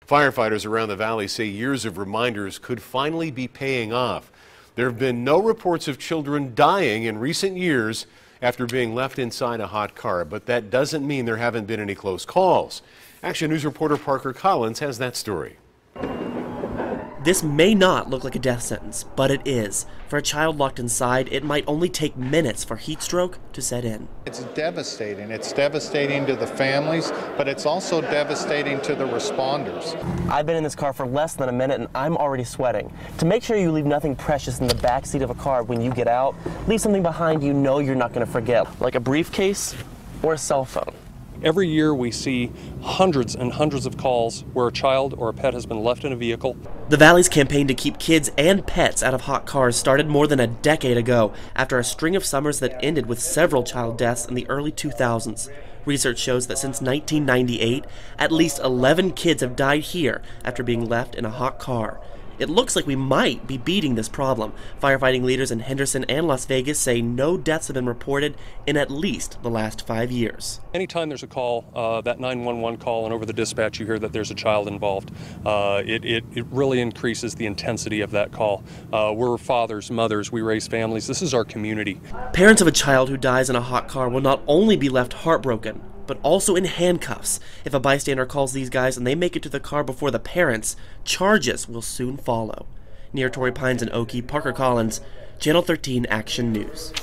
Firefighters around the valley say years of reminders could finally be paying off. There have been no reports of children dying in recent years after being left inside a hot car, but that doesn't mean there haven't been any close calls. Action News reporter Parker Collins has that story. This may not look like a death sentence, but it is. For a child locked inside, it might only take minutes for heat stroke to set in. It's devastating. It's devastating to the families, but it's also devastating to the responders. I've been in this car for less than a minute and I'm already sweating. To make sure you leave nothing precious in the back seat of a car when you get out, leave something behind you know you're not going to forget, like a briefcase or a cell phone. Every year we see hundreds and hundreds of calls where a child or a pet has been left in a vehicle. The Valley's campaign to keep kids and pets out of hot cars started more than a decade ago after a string of summers that ended with several child deaths in the early 2000s. Research shows that since 1998, at least 11 kids have died here after being left in a hot car. It looks like we might be beating this problem. Firefighting leaders in Henderson and Las Vegas say no deaths have been reported in at least the last 5 years. Anytime there's a call, that 911 call, and over the dispatch you hear that there's a child involved, it really increases the intensity of that call. We're fathers, mothers, we raise families. This is our community. Parents of a child who dies in a hot car will not only be left heartbroken, but also in handcuffs. If a bystander calls these guys and they make it to the car before the parents, charges will soon follow. Near Torrey Pines and Oakey, Parker Collins, Channel 13 Action News.